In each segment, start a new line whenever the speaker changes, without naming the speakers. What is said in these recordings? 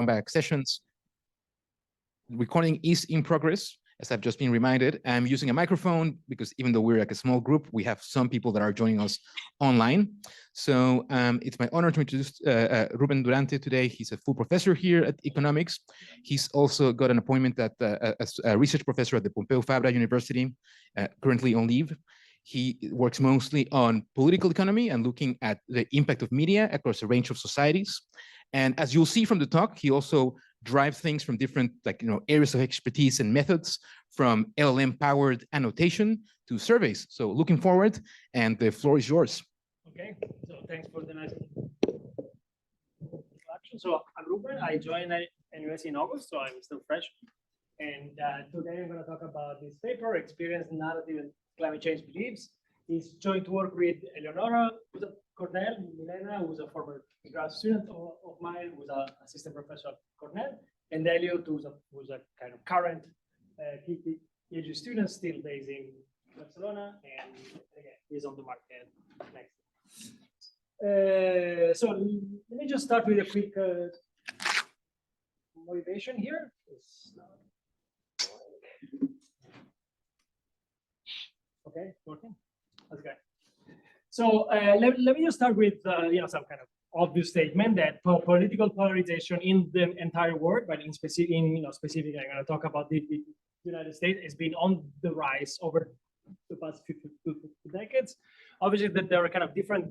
back sessions. Recording is in progress, as I've just been reminded. I'm using a microphone because even though we're like a small group, we have some people that are joining us online. So it's my honor to introduce Ruben Durante today. He's a full professor here at economics. He's also got an appointment as a research professor at the Pompeu Fabra University, currently on leave. He works mostly on political economy and looking at the impact of media across a range of societies. And as you'll see from the talk, he also drives things from different areas of expertise and methods, from LLM-powered annotation to surveys. So looking forward, and the floor is yours.
Okay, so thanks for the nice introduction. So I'm Ruben. I joined NUS in August, so I'm still fresh. And today I'm going to talk about this paper, Experience, Narrative, and Climate Change Beliefs. It's joint work with Eleonora, who's at Cornell, Milena, who's a former grad student of mine, who's an assistant professor at Cornell, and Elliot, who's a kind of current PhD student, still based in Barcelona, and again, he's on the market next. So let me just start with a quick motivation here. Okay, working. Okay. So let me just start with some kind of obvious statement that political polarization in the entire world, but in specific, I'm going to talk about the United States, has been on the rise over the past few decades. Obviously, that there are kind of different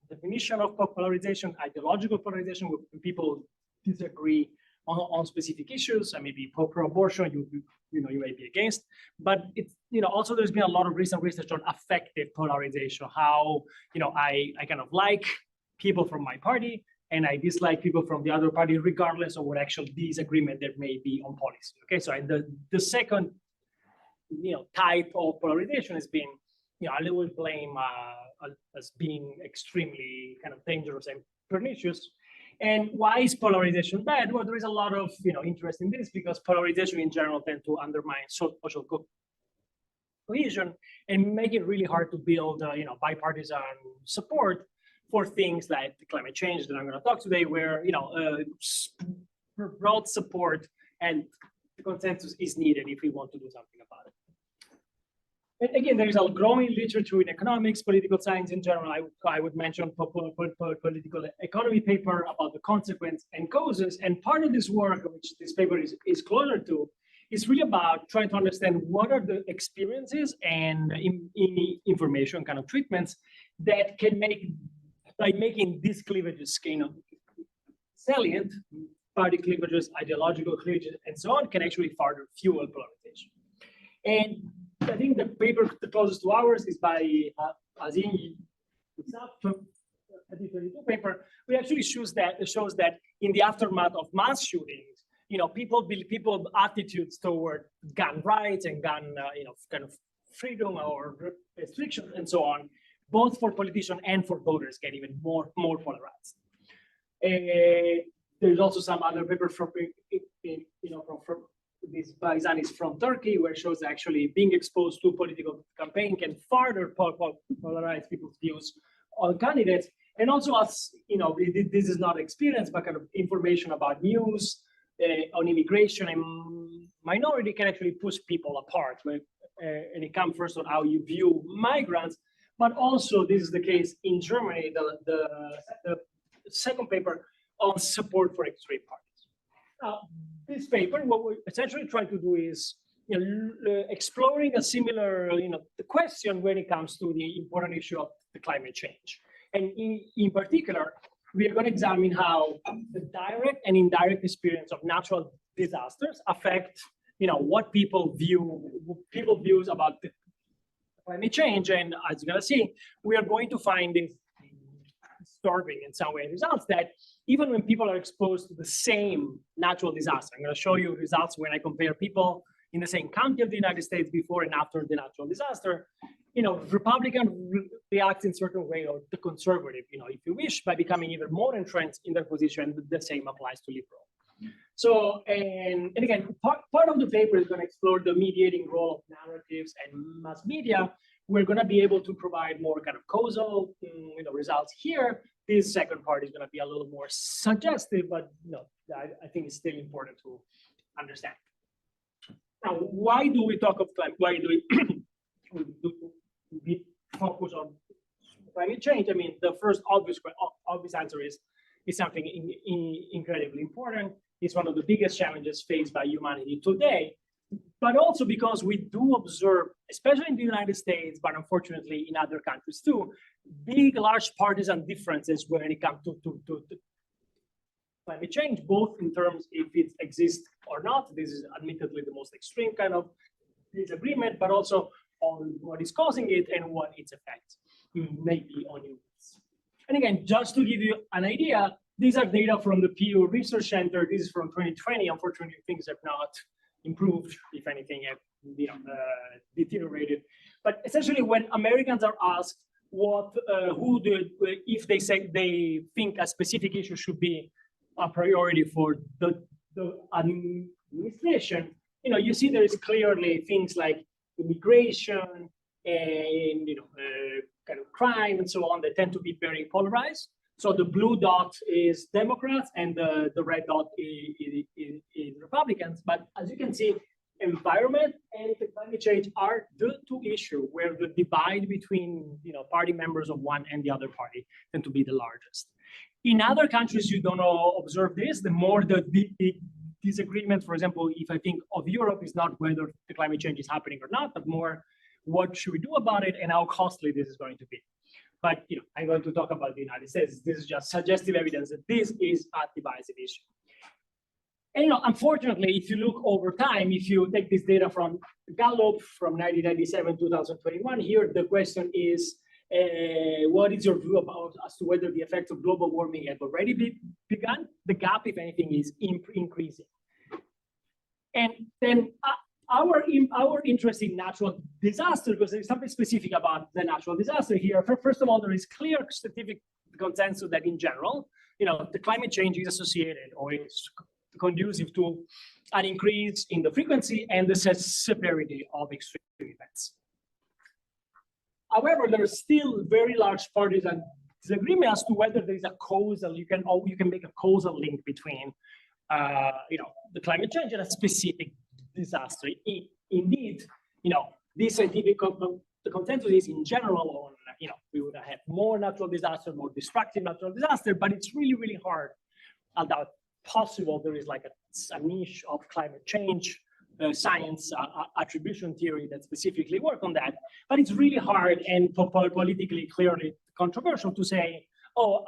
definition of polarization, ideological polarization, where people disagree on specific issues. And maybe pro-abortion, you may be against, but it's also there's been a lot of recent research on affective polarization. How I kind of like people from my party and I dislike people from the other party, regardless of what actual disagreement there may be on policy. Okay, so the second type of polarization has been I will blame as being extremely kind of dangerous and pernicious. And why is polarization bad? Well, there is a lot of interest in this, because polarization in general tends to undermine social cohesion and make it really hard to build bipartisan support for things like the climate change that I'm going to talk today, where broad support and consensus is needed if we want to do something about it. And again, there is a growing literature in economics, political science in general. I would mention political economy paper about the consequence and causes. And part of this work, which this paper is closer to, is really about trying to understand what are the experiences and information kind of treatments that can make, by making these cleavages kind of salient, party cleavages, ideological cleavages, and so on, can actually further fuel polarization. And I think the paper the closest to ours is by Azim Yousaf, 2022 paper, which actually shows that in the aftermath of mass shootings, people attitudes toward gun rights and gun kind of freedom or restrictions and so on, both for politicians and for voters, get even more polarized. There's also some other paper from this by Zanis from Turkey, where it shows actually being exposed to political campaign can further polarize people's views on candidates. And also, as this is not experience, but kind of information about news on immigration and minority can actually push people apart. And it comes first on how you view migrants, but also this is the case in Germany. The second paper on support for extreme parties. This paper, what we're essentially trying to do is exploring a similar the question when it comes to the important issue of the climate change. And in particular, we are going to examine how the direct and indirect experience of natural disasters affect what people's views about the climate change. And as you're going to see, we are going to find this disturbing in some way results that even when people are exposed to the same natural disaster, I'm going to show you results when I compare people in the same county of the United States before and after the natural disaster. Republican reacts in certain way, or the conservative, if you wish, by becoming even more entrenched in their position. The same applies to liberal. So, and again, part of the paper is going to explore the mediating role of narratives and mass media. We're going to be able to provide more kind of causal results here. This second part is going to be a little more suggestive, but I think is still important to understand. Now, why do we talk of climate? Why do we focus on climate change? I mean, the first obvious answer is something incredibly important. It's one of the biggest challenges faced by humanity today, but also because we do observe, especially in the United States, but unfortunately in other countries too, large partisan differences when it comes to climate change, both in terms if it exists or not. This is admittedly the most extreme kind of disagreement, but also on what is causing it and what its effects may be on humans. And again, just to give you an idea, these are data from the Pew Research Center. This is from 2020. Unfortunately, things have not improved. If anything, have deteriorated. But essentially, when Americans are asked if they say they think a specific issue should be a priority for the administration, you see there is clearly things like immigration and kind of crime and so on that tend to be very polarized. So the blue dot is Democrats and the red dot is Republicans. But as you can see, environment and climate change are the two issues where the divide between party members of one and the other party tend to be the largest. In other countries, you don't observe this. The more the disagreement, for example, if I think of Europe, is not whether the climate change is happening or not, but more what should we do about it and how costly this is going to be. But I'm going to talk about the United States. This is just suggestive evidence that this is a divisive issue. And unfortunately, if you look over time, if you take this data from Gallup from 1997, 2021, here the question is, what is your view about as to whether the effects of global warming have already begun? The gap, if anything, is increasing. And then our interest in natural disaster, because there is something specific about the natural disaster here. First of all, there is clear scientific consensus that in general, the climate change is associated or is conducive to an increase in the frequency and the severity of extreme events. However, there is still very large partisan disagreement as to whether there is a causal, you can make a causal link between the climate change and a specific disaster. Indeed, this scientific consensus is in general on, we would have more natural disaster, more destructive natural disaster, but it's really, really hard. I doubt possible there is like a niche of climate change science attribution theory that specifically work on that, but it's really hard and politically clearly controversial to say, oh,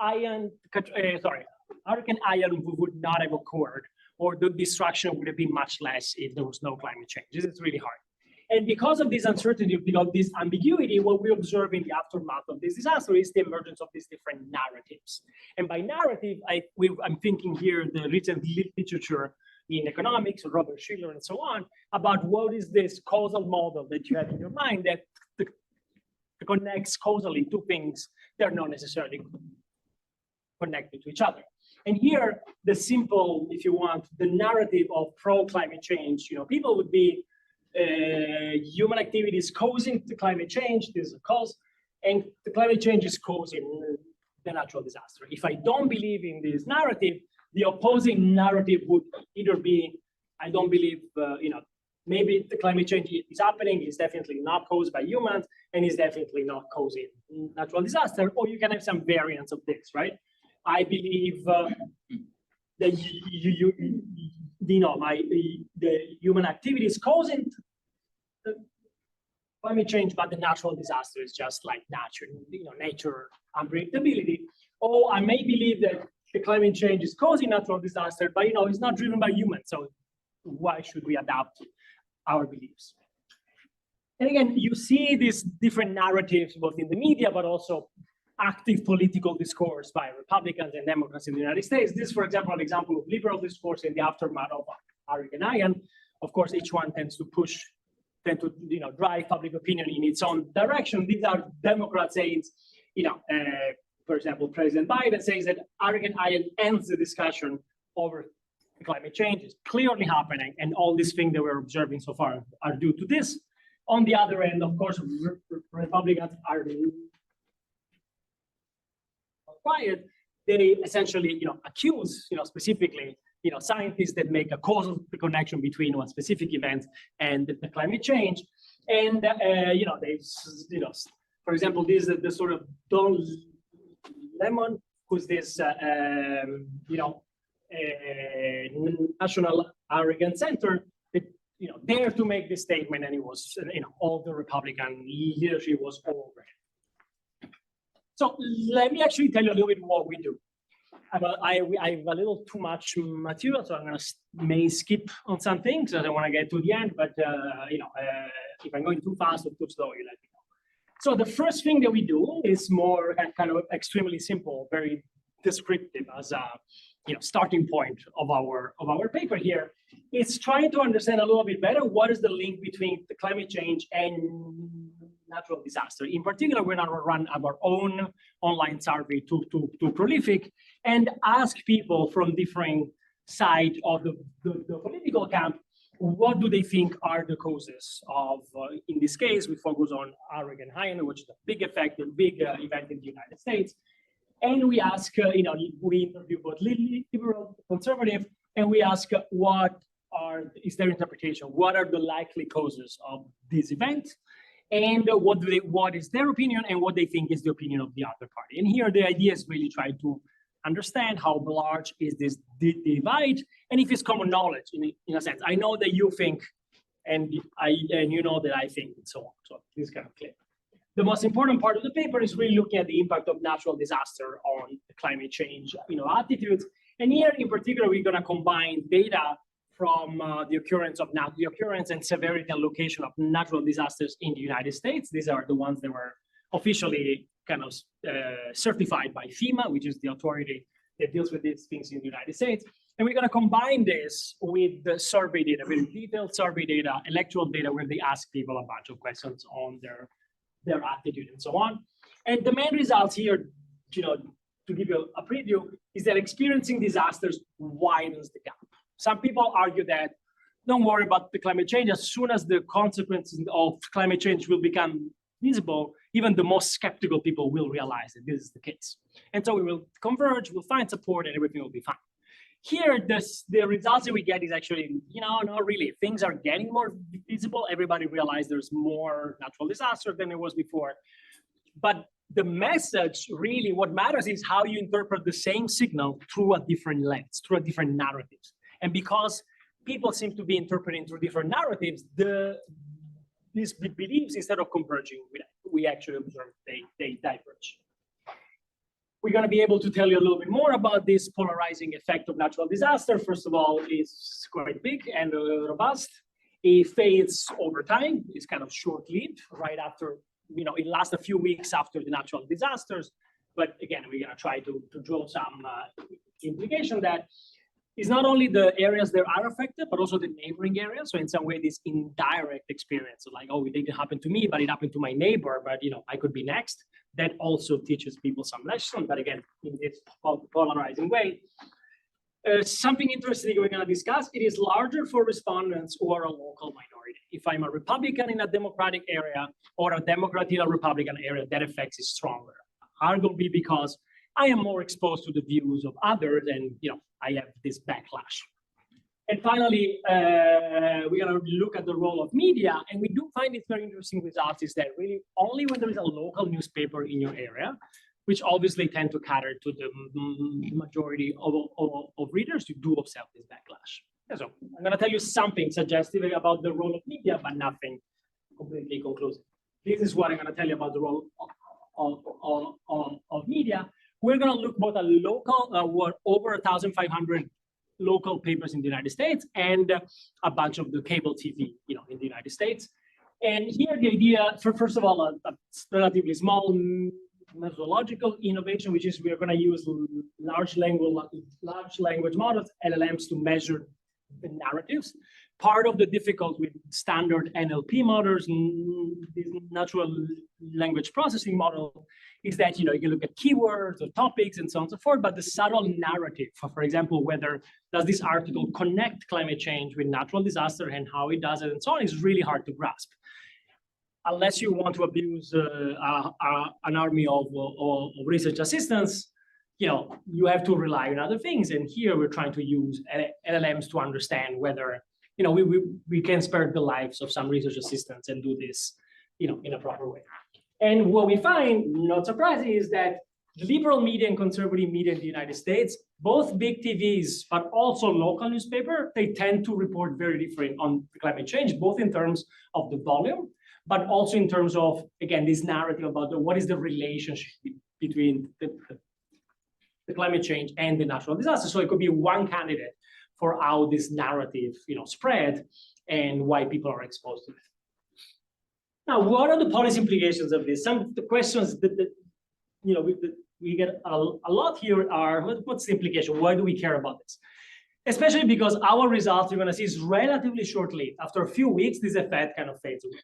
Hurricane Ian would not have occurred, or the destruction would have been much less if there was no climate change. This is really hard. And because of this uncertainty, because of this ambiguity, what we observe in the aftermath of this disaster is the emergence of these different narratives. And by narrative, I'm thinking here the recent literature in economics, Robert Shiller and so on, about what is this causal model that you have in your mind that connects causally two things that are not necessarily connected to each other. And here, the simple, if you want, the narrative of pro-climate change, people would be human activity is causing the climate change, this is a cause, and the climate change is causing the natural disaster. If I don't believe in this narrative, the opposing narrative would either be, I don't believe, maybe the climate change is happening, is definitely not caused by humans, and is definitely not causing natural disaster, or you can have some variants of this, right? I believe that the human activity is causing the climate change, but the natural disaster is just like nature unpredictability. Or I may believe that the climate change is causing natural disaster, but it's not driven by humans. So why should we adapt our beliefs? And again, you see these different narratives both in the media, but also active political discourse by Republicans and Democrats in the United States. This, for example, an example of liberal discourse in the aftermath of Hurricane Ian. Of course, each one tends to drive public opinion in its own direction. These are Democrats saying, for example, President Biden says that Hurricane Ian ends the discussion over climate change. Is clearly happening, and all these things that we're observing so far are due to this. On the other end, of course, Republicans are quiet. They essentially, accuse, specifically, scientists that make a causal connection between one specific event and the climate change. And for example, this is the sort of Don Lemon, who's this National Hurricane Center that dare to make this statement, and it was all the Republican leadership was all over it. So let me actually tell you a little bit what we do. I have a little too much material, so I'm may skip on some things. I don't want to get to the end, but if I'm going too fast or too slow, you let me know. So the first thing that we do is more kind of extremely simple, very descriptive as a starting point of our paper here. It's trying to understand a little bit better what is the link between the climate change and natural disaster. In particular, we're going to run our own online survey to Prolific and ask people from different sides of the political camp, what do they think are the causes of, in this case, we focus on Hurricane Ian, which is a big effect, a big event in the United States. And we ask, we interview both liberal, conservative, and we ask is their interpretation? What are the likely causes of this event? And what is their opinion and what they think is the opinion of the other party? And here the idea is really try to understand how large is this divide and if it's common knowledge in a sense. I know that you think, and you know that I think, and so on. So this is kind of clear. The most important part of the paper is really looking at the impact of natural disaster on climate change, attitudes. And here, in particular, we're going to combine data from the occurrence and severity and location of natural disasters in the United States. These are the ones that were officially kind of certified by FEMA, which is the authority that deals with these things in the United States. And we're going to combine this with the survey data, very detailed survey data, electoral data, where they ask people a bunch of questions on their attitude and so on. And the main results here, to give you a preview, is that experiencing disasters widens the gap. Some people argue that don't worry about the climate change. As soon as the consequences of climate change will become visible, even the most skeptical people will realize that this is the case. And so we will converge, we'll find support, and everything will be fine. Here, the results that we get is actually, not really. Things are getting more visible. Everybody realized there's more natural disaster than there was before. But the message, really, what matters is how you interpret the same signal through a different lens, through a different narratives. And because people seem to be interpreting through different narratives, these beliefs, instead of converging, we actually observe they diverge. We're going to be able to tell you a little bit more about this polarizing effect of natural disaster. First of all, it's quite big and robust. It fades over time. It's kind of short-lived right after, it lasts a few weeks after the natural disasters. But again, we're going to try to draw some implication that it's not only the areas that are affected, but also the neighboring areas. So in some way, this indirect experience of like, it didn't happen to me, but it happened to my neighbor, but I could be next. That also teaches people some lessons, but again, in this polarizing way. Something interesting we're going to discuss, it is larger for respondents who are a local minority. If I'm a Republican in a Democratic area or a Democrat in a Republican area, that effect is stronger. Arguably because I am more exposed to the views of others and I have this backlash. And finally, we're going to look at the role of media, and we do find it very interesting results is that really only when there is a local newspaper in your area, which obviously tend to cater to the majority of readers, you do observe this backlash. And so I'm going to tell you something suggestive about the role of media, but nothing completely conclusive. This is what I'm going to tell you about the role of media. We're going to look both at local, over 1,500 local papers in the United States and a bunch of the cable TV, in the United States. And here the idea, first of all, a relatively small methodological innovation, which is we're going to use large language models, LLMs, to measure the narratives. Part of the difficulty with standard NLP models, this natural language processing model, is that you can look at keywords or topics and so on and so forth, but the subtle narrative, for example, whether does this article connect climate change with natural disaster and how it does it and so on, is really hard to grasp. Unless you want to abuse an army of research assistants, you have to rely on other things. And here we're trying to use LLMs to understand whether, we can spare the lives of some research assistants and do this, in a proper way. And what we find, not surprising, is that liberal media and conservative media in the United States, both big TVs, but also local newspaper, they tend to report very different on climate change, both in terms of the volume, but also in terms of, again, this narrative about what is the relationship between the climate change and the natural disaster. So it could be one candidate for how this narrative, spread and why people are exposed to it. Now, what are the policy implications of this? Some of the questions that we get a lot here are, what's the implication? Why do we care about this? Especially because our results, you're going to see, is relatively short-lived. After a few weeks, this effect kind of fades away.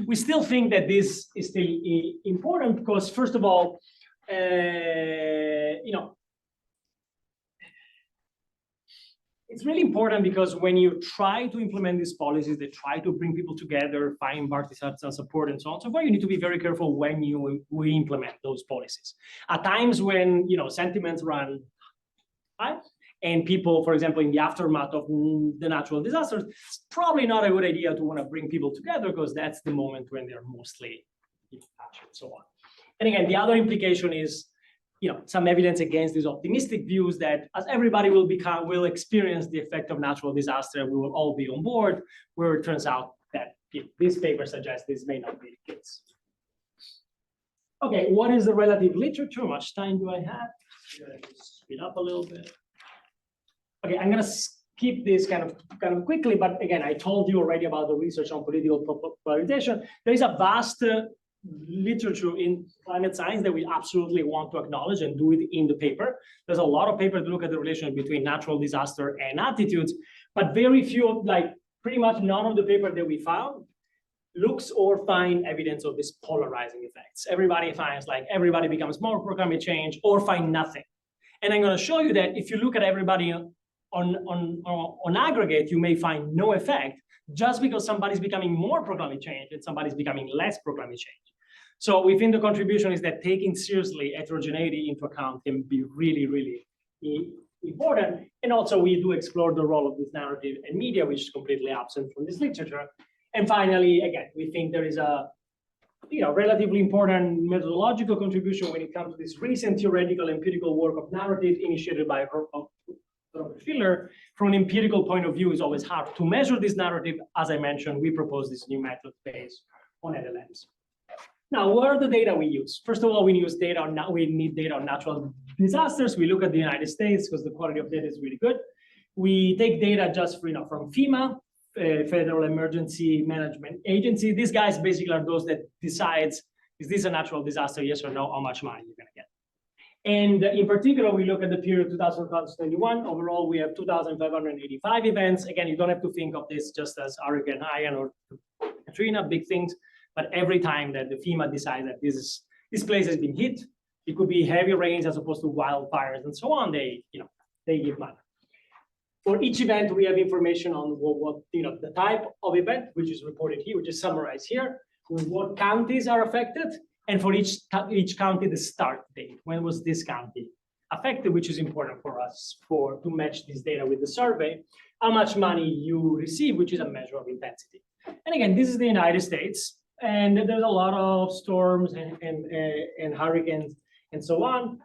We still think that this is still important because, first of all, it's really important because when you try to implement these policies, they try to bring people together, find bipartisan support, and so on and so forth. You need to be very careful when we implement those policies. At times when sentiments run high, and people, for example, in the aftermath of the natural disasters, it's probably not a good idea to want to bring people together because that's the moment when they're mostly touched and so on. And again, the other implication is, some evidence against these optimistic views that as everybody will experience the effect of natural disaster, we will all be on board, where it turns out that this paper suggests this may not be the case. Okay, what is the relative literature? How much time do I have? Speed up a little bit. Okay, I'm going to skip this kind of quickly, but again, I told you already about the research on political polarization. There is a vast literature in climate science that we absolutely want to acknowledge and do it in the paper. There's a lot of papers that look at the relation between natural disaster and attitudes, but very few, pretty much none of the paper that we found looks or find evidence of this polarizing effects. Everybody finds everybody becomes more pro climate change or find nothing. And I'm going to show you that if you look at everybody on aggregate, you may find no effect just because somebody's becoming more pro climate change and somebody's becoming less pro climate change. So we think the contribution is that taking seriously heterogeneity into account can be really, really important. And also we do explore the role of this narrative and media, which is completely absent from this literature. And finally, again, we think there is a relatively important methodological contribution when it comes to this recent theoretical empirical work of narrative initiated by Robert Schiller. From an empirical point of view, it's always hard to measure this narrative. As I mentioned, we propose this new method based on LLMs. Now, what are the data we use? First of all, we need data on natural disasters. We look at the United States because the quality of data is really good. We take data just from FEMA, Federal Emergency Management Agency. These guys basically are those that decides, is this a natural disaster, yes or no, how much money you're going to get. And in particular, we look at the period 2021. Overall, we have 2,585 events. Again, you don't have to think of this just as Hurricane Ian or Katrina, big things. But every time that the FEMA decides that this place has been hit, it could be heavy rains as opposed to wildfires and so on, they give money. For each event, we have information on what the type of event, which is reported here, which is summarized here, what counties are affected, and for each county, the start date. When was this county affected, which is important for us to match this data with the survey, how much money you receive, which is a measure of intensity. And again, this is the United States, and there's a lot of storms and hurricanes and so on,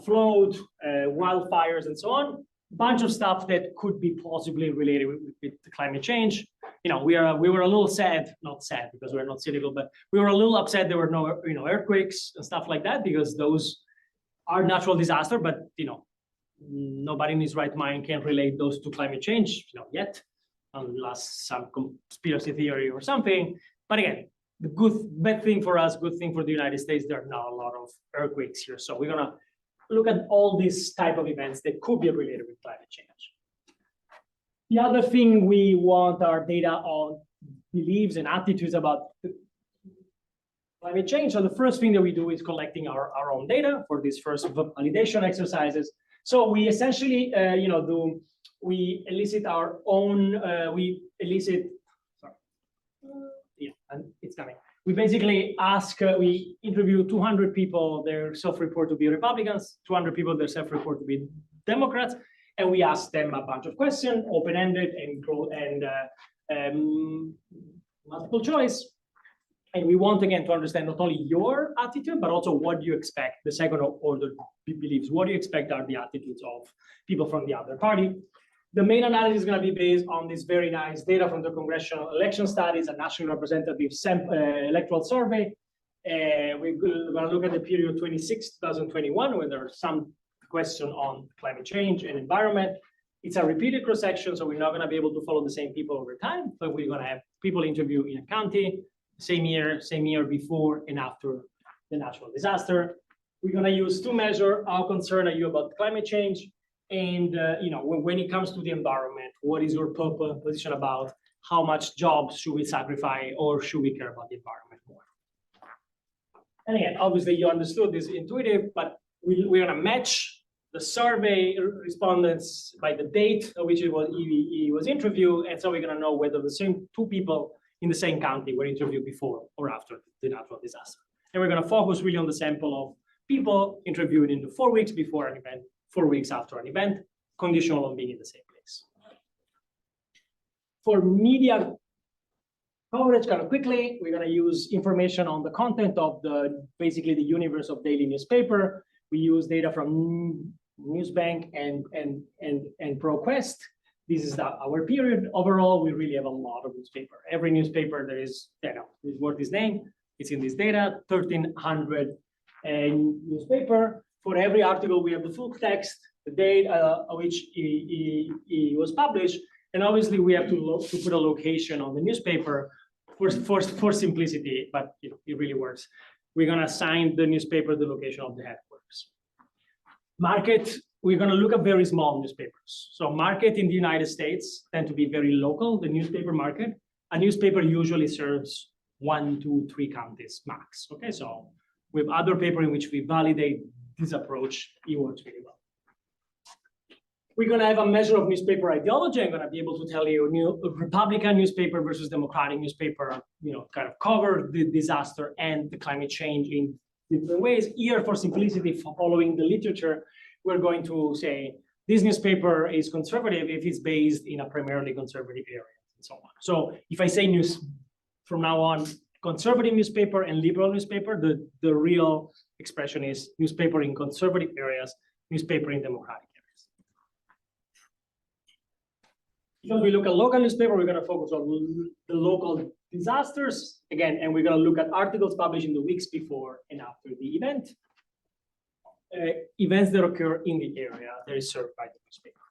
flood, wildfires and so on. Bunch of stuff that could be possibly related with climate change. We were a little sad, not sad because we're not cynical, but we were a little upset there were no earthquakes and stuff like that because those are natural disaster, but nobody in his right mind can relate those to climate change yet, unless some conspiracy theory or something. But again, the bad thing for us, good thing for the United States, there are not a lot of earthquakes here. So we're gonna look at all these type of events that could be related with climate change. The other thing we want are data on beliefs and attitudes about climate change. So the first thing that we do is collecting our own data for these first validation exercises. So we essentially, we elicit our own, and it's coming. We basically ask, we interview 200 people, their self-report to be Republicans, 200 people, their self-report to be Democrats, and we ask them a bunch of questions, open-ended and multiple choice. And we want, again, to understand not only your attitude, but also what you expect, the second order beliefs. What do you expect are the attitudes of people from the other party? The main analysis is going to be based on this very nice data from the Congressional Election Studies, a national representative electoral survey. We're going to look at the period 2021, where there are some questions on climate change and environment. It's a repeated cross-section, so we're not going to be able to follow the same people over time, but we're going to have people interview in a county, same year before and after the natural disaster. We're going to use two measures. How concerned are you about climate change? And when it comes to the environment, what is your position about how much jobs should we sacrifice, or should we care about the environment more? And again, obviously you understood this intuitive, but we're going to match the survey respondents by the date at which he was interviewed, and so we're going to know whether the same two people in the same county were interviewed before or after the natural disaster. And we're going to focus really on the sample of people interviewed in the 4 weeks before an event, 4 weeks after an event, conditional on being in the same place. For media coverage, kind of quickly, we're going to use information on the content of basically the universe of daily newspaper. We use data from Newsbank and ProQuest. This is our period. Overall, we really have a lot of newspaper. Every newspaper there is worth his name. It's in this data, 1,300 newspaper. For every article, we have the full text, the date which he was published, and obviously we have to put a location on the newspaper for simplicity, but it really works. We're going to assign the newspaper the location of the headquarters. Market, we're going to look at very small newspapers. So market in the United States tend to be very local, the newspaper market. A newspaper usually serves 1, 2, 3 counties max. Okay, so with other paper in which we validate this approach, it works really well. We're going to have a measure of newspaper ideology. I'm going to be able to tell you Republican newspaper versus Democratic newspaper, kind of cover the disaster and the climate change in different ways. Here, for simplicity, following the literature, we're going to say this newspaper is conservative if it's based in a primarily conservative area and so on. So if I say from now on, conservative newspaper and liberal newspaper, the real expression is newspaper in conservative areas, newspaper in democratic areas. Because we look at local newspaper, we're going to focus on the local disasters again, and we're going to look at articles published in the weeks before and after the event. Events that occur in the area that is served by the newspaper.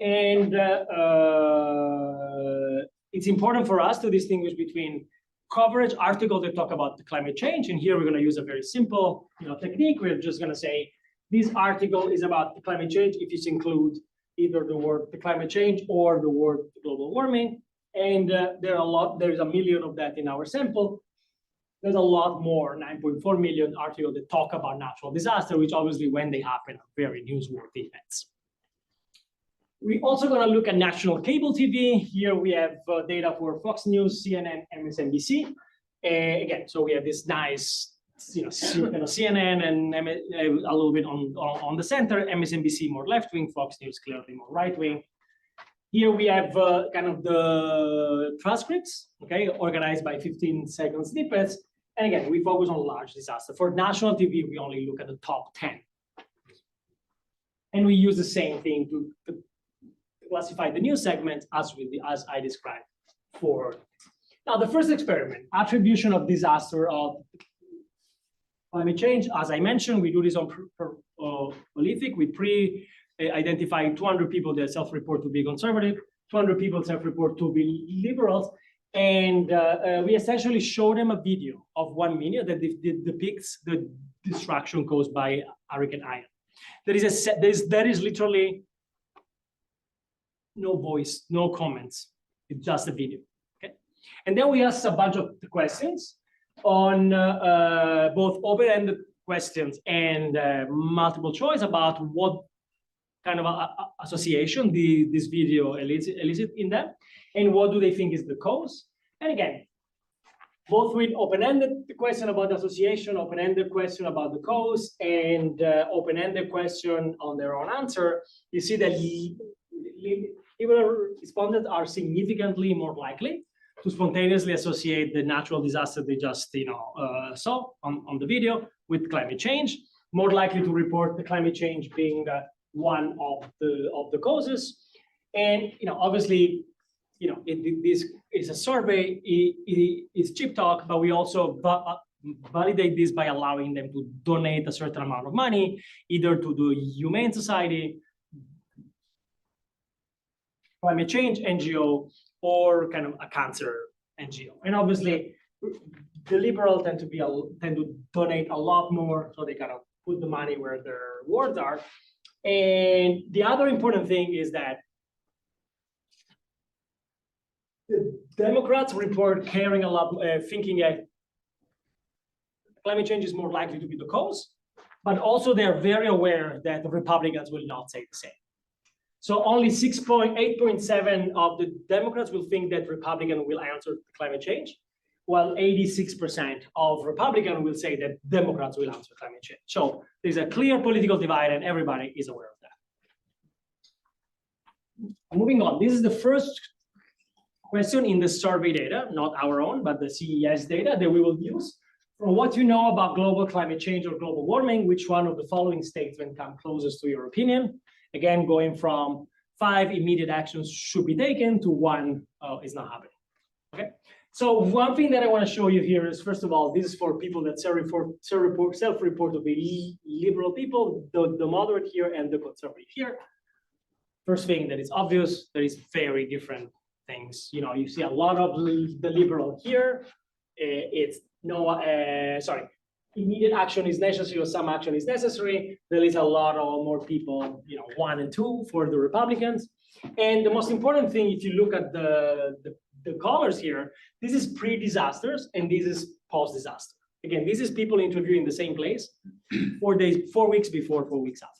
And it's important for us to distinguish between coverage articles that talk about the climate change, and here we're going to use a very simple technique. We're just going to say this article is about the climate change if it includes either the word the climate change or the word global warming. And there's a million of that in our sample. There's a lot more, 9.4 million articles that talk about natural disaster, which obviously when they happen are very newsworthy events. We're also going to look at national cable TV. Here we have data for Fox News, CNN, MSNBC. Again, so we have this nice, CNN and a little bit on the center, MSNBC more left-wing, Fox News clearly more right-wing. Here we have kind of the transcripts, okay, organized by 15-second snippets. And again, we focus on large disaster. For national TV, we only look at the top 10. And we use the same thing to classify the news segments as I described for. Now, the first experiment, attribution of disaster of climate change. As I mentioned, we do this on prolific. We identify 200 people that self-report to be conservative, 200 people self-report to be liberals, and we essentially show them a video of 1 minute that depicts the destruction caused by Hurricane Ian. There is literally no voice, no comments. It's just a video. Okay, and then we ask a bunch of questions on both open-ended questions and multiple choice about what kind of association this video elicit in them, and what do they think is the cause. And again, both with open-ended question about association, open-ended question about the cause, and open-ended question on their own answer, you see that liberal respondents are significantly more likely to spontaneously associate the natural disaster they just saw on the video with climate change, more likely to report the climate change being one of the causes. And obviously, this is a survey, it's cheap talk, but we also validate this by allowing them to donate a certain amount of money, either to the Humane Society, climate change NGO, or kind of a cancer NGO. And obviously, the liberals tend to donate a lot more, so they kind of put the money where their words are. And the other important thing is that the Democrats report caring a lot, thinking that climate change is more likely to be the cause, but also they're very aware that the Republicans will not say the same. So only 8.7% of the Democrats will think that Republicans will answer climate change, while 86% of Republicans will say that Democrats will answer climate change. So there's a clear political divide, and everybody is aware of that. Moving on, this is the first question in the survey data, not our own, but the CES data that we will use. From what you know about global climate change or global warming, which one of the following statements come closest to your opinion? Again, going from 5 immediate actions should be taken to 1 is not happening. Okay. So one thing that I want to show you here is, first of all, this is for people that self-report to be liberal people, the moderate here and the conservative here. First thing that is obvious, there is very different things. You see a lot of the liberal here. It's no, immediate action is necessary or some action is necessary. There is a lot of more people, 1 and 2 for the Republicans. And the most important thing, if you look at the colors here, this is pre-disasters and this is post-disaster. Again, this is people interviewing the same place 4 weeks before, 4 weeks after.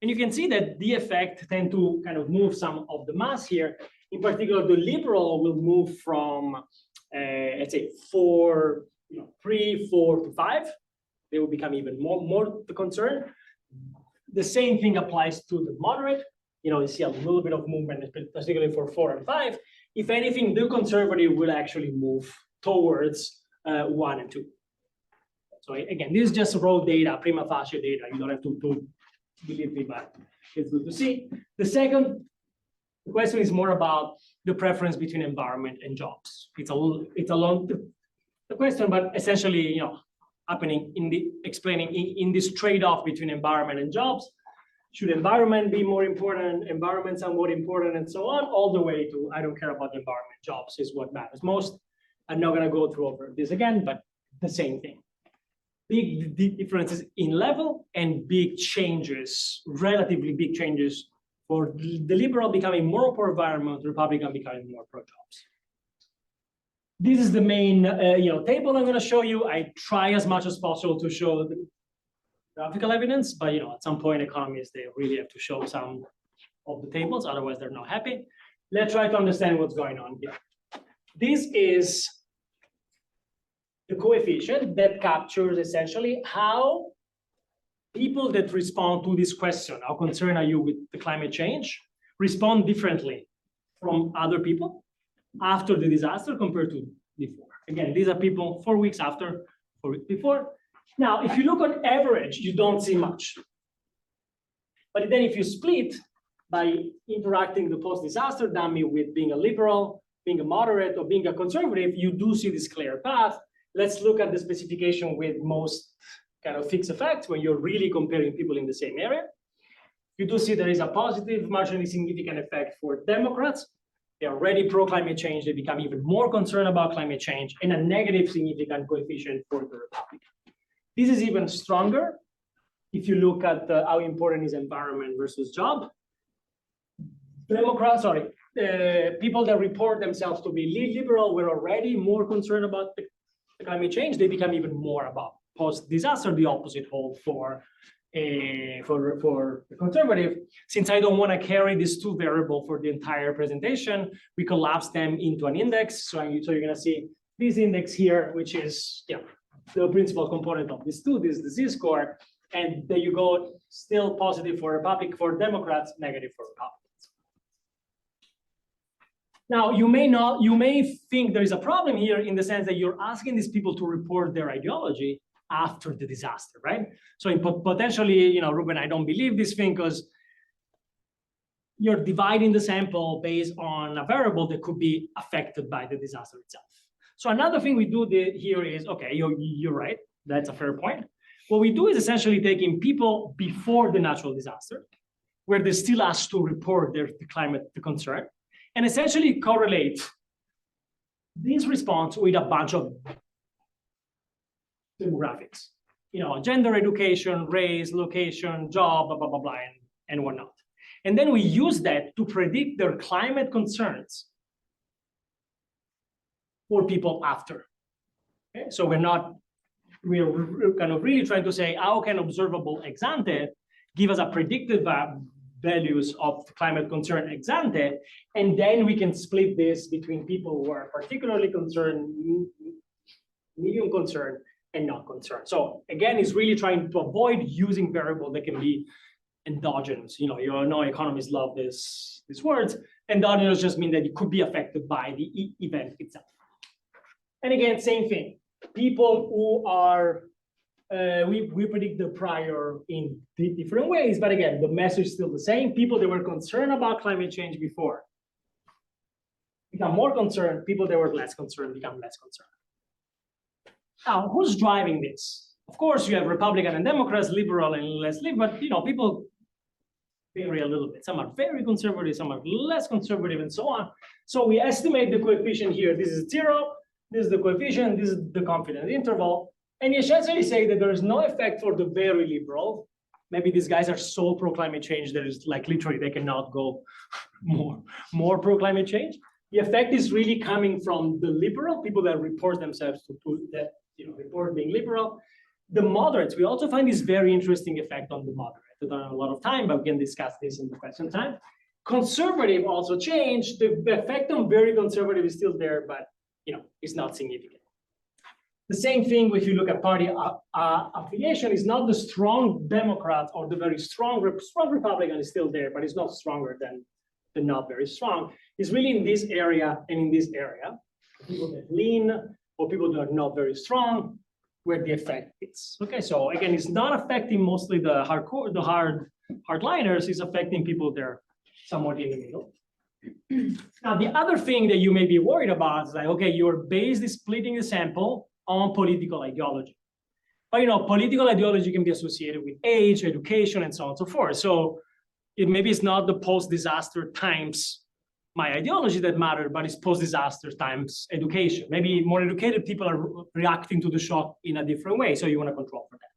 And you can see that the effect tend to kind of move some of the mass here. In particular, the liberal will move from, let's say, 3, 4 to 5. They will become even more the concern. The same thing applies to the moderate. You see a little bit of movement, particularly for 4 and 5. If anything, the conservative will actually move towards 1 and 2. So again, this is just raw data, prima facie data. You don't have to believe me, but it's good to see. The second question is more about the preference between environment and jobs. It's a long question, but essentially, happening explaining in this trade-off between environment and jobs. Should environment be more important, environment somewhat important, and so on, all the way to I don't care about the environment, jobs is what matters most. I'm not gonna go through over this again, but the same thing. Big differences in level and big changes, relatively big changes for the liberal becoming more pro-environment, Republican becoming more pro-jobs. This is the main table I'm going to show you. I try as much as possible to show the graphical evidence, but at some point economists, they really have to show some of the tables, otherwise they're not happy. Let's try to understand what's going on here. This is the coefficient that captures essentially how people that respond to this question, how concerned are you with the climate change, respond differently from other people after the disaster compared to before. Again, these are people 4 weeks after, 4 weeks before. Now, if you look on average, you don't see much. But then if you split by interacting the post-disaster dummy with being a liberal, being a moderate, or being a conservative, you do see this clear path. Let's look at the specification with most kind of fixed effects when you're really comparing people in the same area. You do see there is a positive, marginally significant effect for Democrats. They're already pro-climate change. They become even more concerned about climate change, and a negative significant coefficient for the Republicans. This is even stronger if you look at how important is environment versus job. Democrats, people that report themselves to be liberal were already more concerned about the climate change. They become even more about post-disaster. The opposite hold for the conservative. Since I don't want to carry these two variables for the entire presentation, we collapse them into an index. So you're going to see this index here, which is the principal component of this two, this is the z-score, and there you go, still positive for Democrats, negative for Republicans. Now, you may think there is a problem here in the sense that you're asking these people to report their ideology after the disaster, right? So potentially, Ruben, I don't believe this thing because you're dividing the sample based on a variable that could be affected by the disaster itself. So another thing we do here is, okay, you're right, that's a fair point. What we do is essentially taking people before the natural disaster, where they still asked to report the climate concern, and essentially correlate this response with a bunch of demographics, gender, education, race, location, job, blah, blah, blah, blah, and whatnot. And then we use that to predict their climate concerns for people after. Okay? So we're kind of really trying to say, how can observable ex ante give us a predicted values of climate concern ex ante, and then we can split this between people who are particularly concerned, medium concerned, and not concerned. So again, it's really trying to avoid using variable that can be endogenous. Economists love these words. Endogenous just mean that it could be affected by the event itself. And again, same thing. People who are, we predict the prior in different ways, but again, the message is still the same. People that were concerned about climate change before become more concerned. People that were less concerned become less concerned. Now, who's driving this? Of course, you have Republican and Democrats, liberal and less liberal, but people vary a little bit. Some are very conservative, some are less conservative, and so on. So we estimate the coefficient here. This is 0. This is the coefficient. This is the confidence interval. And you essentially say that there is no effect for the very liberal. Maybe these guys are so pro-climate change that it's like literally they cannot go more pro-climate change. The effect is really coming from the liberal, people that report themselves that report being liberal. The moderates, we also find this very interesting effect on the moderate. We don't have a lot of time, but we can discuss this in the question time. Conservative also changed. The effect on very conservative is still there, but it's not significant. The same thing if you look at party affiliation, is not the strong Democrat or the very strong Republican is still there, but it's not stronger than the not very strong. It's really in this area and in this area, people that lean or people that are not very strong, where the effect is. Okay, so again, it's not affecting mostly the hardliners, it's affecting people there somewhat in the middle. Now, the other thing that you may be worried about is like, okay, you're basically splitting the sample on political ideology. But political ideology can be associated with age, education, and so on and so forth. So maybe it's not the post-disaster times my ideology that matter, but it's post-disaster times education. Maybe more educated people are reacting to the shock in a different way, so you want to control for that.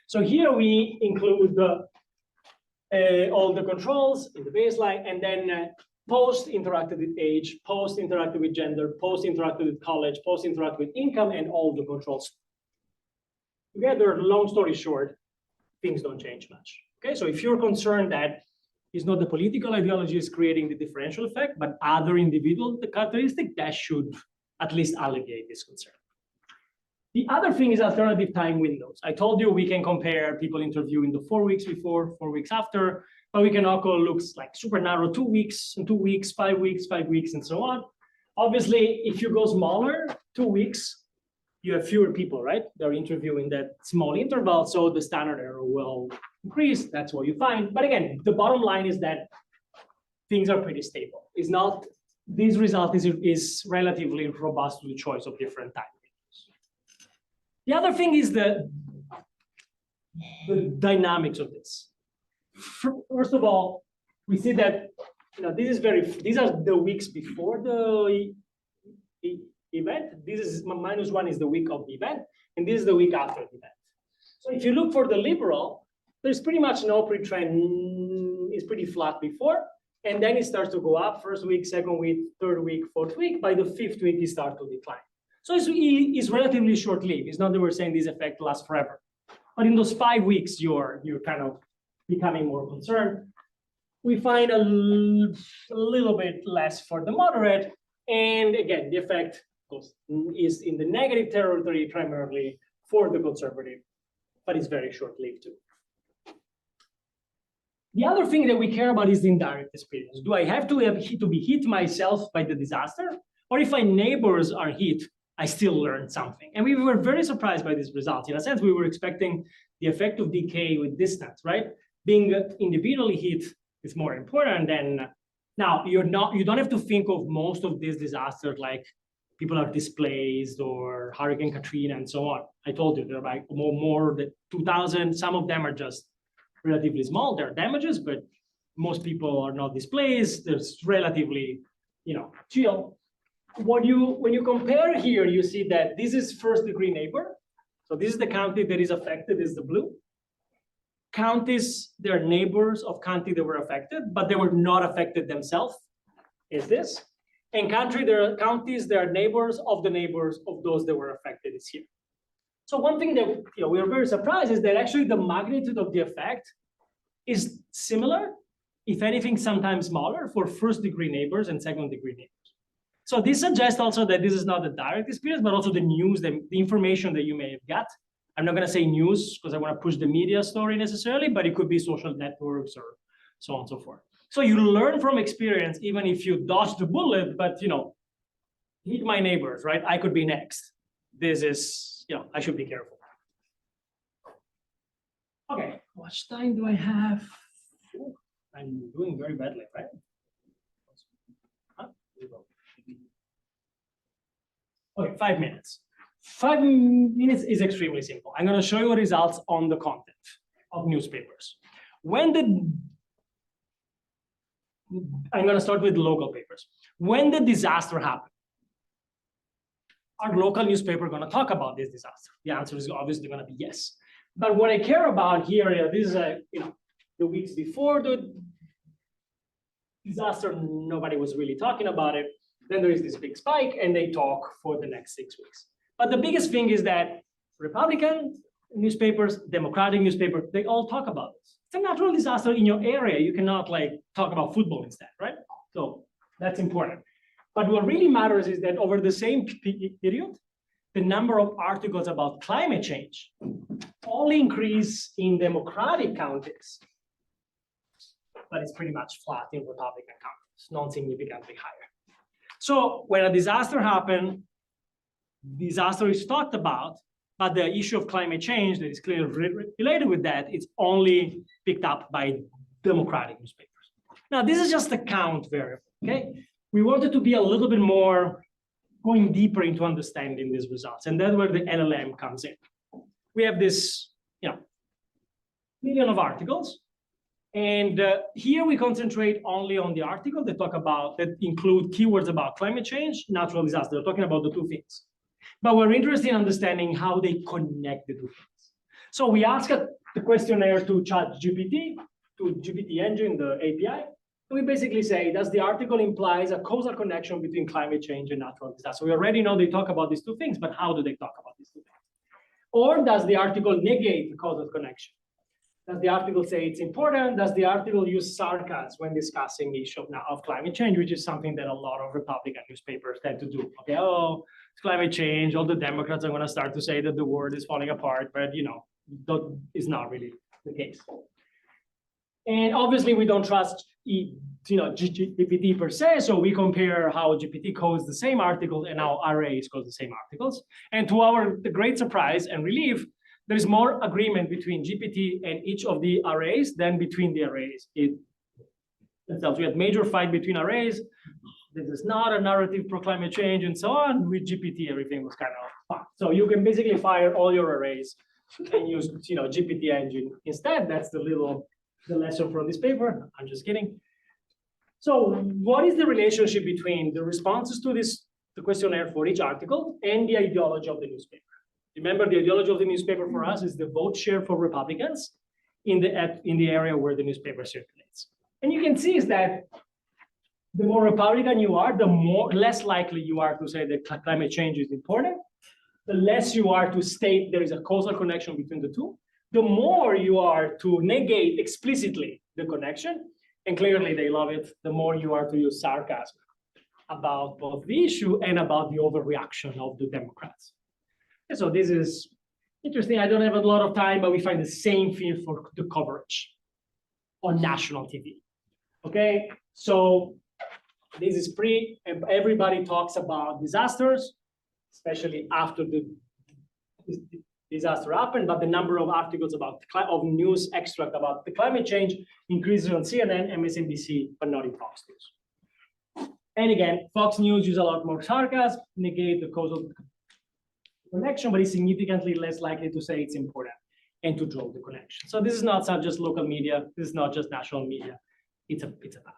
So here we include all the controls in the baseline, and then post-interacted with age, post-interacted with gender, post-interacted with college, post-interacted with income, and all the controls. Together, long story short, things don't change much. Okay, so if you're concerned that it's not the political ideology is creating the differential effect, but other individual characteristics, that should at least alleviate this concern. The other thing is alternative time windows. I told you we can compare people interviewing the 4 weeks before, 4 weeks after, but we can also look like super narrow 2 weeks, and 2 weeks, 5 weeks, 5 weeks, and so on. Obviously, if you go smaller, 2 weeks, you have fewer people, right? They're interviewing that small interval, so the standard error will increase. That's what you find. But again, the bottom line is that things are pretty stable. It's not, this result is relatively robust to the choice of different time windows. The other thing is the dynamics of this. First of all, we see that these are the weeks before the event. This is -1 is the week of the event, and this is the week after the event. So if you look for the liberal, there's pretty much no pre-trend. It's pretty flat before, and then it starts to go up. First week, second week, third week, fourth week. By the fifth week, it starts to decline. So it's relatively short-lived. It's not that we're saying this effect lasts forever, but in those 5 weeks, you're kind of becoming more concerned. We find a little bit less for the moderate, and again, the effect is in the negative territory primarily for the conservative, but it's very short-lived too. The other thing that we care about is the indirect experience. Do I have to be hit myself by the disaster? Or if my neighbors are hit, I still learn something. And we were very surprised by these results. In a sense, we were expecting the effect of decay with distance, right? Being individually hit is more important than, now you don't have to think of most of these disasters like people are displaced or Hurricane Katrina and so on. I told you, there are like more than 2,000. Some of them are just relatively small. There are damages, but most people are not displaced. There's relatively, chill. When you compare here, you see that this is first-degree neighbor. So this is the county that is affected, is the blue. Counties, they're neighbors of county that were affected, but they were not affected themselves, is this. And there are counties, they are neighbors of the neighbors of those that were affected, is here. So one thing that we are very surprised is that actually the magnitude of the effect is similar, if anything, sometimes smaller for first-degree neighbors and second-degree neighbors. So this suggests also that this is not a direct experience, but also the news, the information that you may have got. I'm not going to say news because I want to push the media story necessarily, but it could be social networks or so on and so forth. So you learn from experience, even if you dodge the bullet, but hit my neighbors, right? I could be next. This is, I should be careful. Okay, how much time do I have? Ooh, I'm doing very badly, right? Huh? Okay, 5 minutes. 5 minutes is extremely simple. I'm going to show you results on the content of newspapers. I'm going to start with local papers. When the disaster happened, are local newspaper going to talk about this disaster? The answer is obviously going to be yes. But what I care about here, this is the weeks before the disaster, nobody was really talking about it. Then there is this big spike, and they talk for the next 6 weeks. But the biggest thing is that Republican newspapers, Democratic newspapers, they all talk about this. It's a natural disaster in your area. You cannot talk about football instead, right? So that's important. But what really matters is that over the same period, the number of articles about climate change only increase in Democratic counties, but it's pretty much flat in Republican counties, non-significantly higher. So when a disaster happens, disaster is talked about, but the issue of climate change that is clearly related with that, it's only picked up by Democratic newspapers. Now, this is just a count variable, okay? We wanted to be a little bit more going deeper into understanding these results, and that's where the LLM comes in. We have this, million of articles, and here we concentrate only on the article that include keywords about climate change, natural disaster. They're talking about the two things. But we're interested in understanding how they connect the two things. So we asked the questionnaire to ChatGPT, to GPT engine, the API. And we basically say, does the article implies a causal connection between climate change and natural disaster? We already know they talk about these two things, but how do they talk about these two things? Or does the article negate the causal connection? Does the article say it's important? Does the article use sarcasm when discussing the issue of climate change, which is something that a lot of Republican newspapers tend to do? Okay, it's climate change. All the Democrats are going to start to say that the world is falling apart, but that is not really the case. And obviously, we don't trust GPT per se, so we compare how GPT codes the same article and how arrays code the same articles. And to our great surprise and relief, there is more agreement between GPT and each of the arrays than between the arrays. We had major fight between arrays. This is not a narrative pro climate change and so on. With GPT, everything was kind of fun. So you can basically fire all your arrays and use GPT engine instead. That's the lesson from this paper. I'm just kidding. So what is the relationship between the responses to the questionnaire for each article and the ideology of the newspaper? Remember, the ideology of the newspaper for us is the vote share for Republicans in the area where the newspaper circulates. And you can see is that the more Republican you are, the less likely you are to say that climate change is important. The less you are to state there is a causal connection between the two. The more you are to negate explicitly the connection, and clearly they love it, the more you are to use sarcasm about both the issue and about the overreaction of the Democrats. And so this is interesting. I don't have a lot of time, but we find the same thing for the coverage on national TV. Okay, so this is everybody talks about disasters, especially after the disaster happened, but the number of articles of news extract about the climate change increases on CNN, MSNBC, but not in Fox News. And again, Fox News use a lot more sarcasm, negate the causal connection, but is significantly less likely to say it's important and to draw the connection. So this is not just local media. This is not just national media. It's a pattern.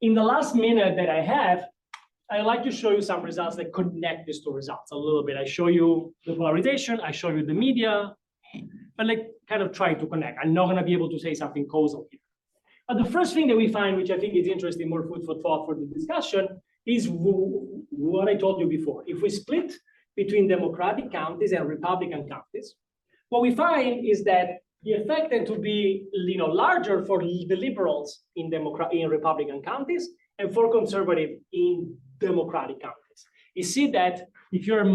In the last minute that I have, I'd like to show you some results that connect these two results a little bit. I show you the polarization, I show you the media, but like kind of try to connect. I'm not gonna be able to say something causal here. But the first thing that we find, which I think is interesting, more food for thought for the discussion, is what I told you before. If we split between Democratic counties and Republican counties, what we find is that the effect tends to be larger for the liberals in Republican counties and for conservative in Democratic counties. You see that if you're a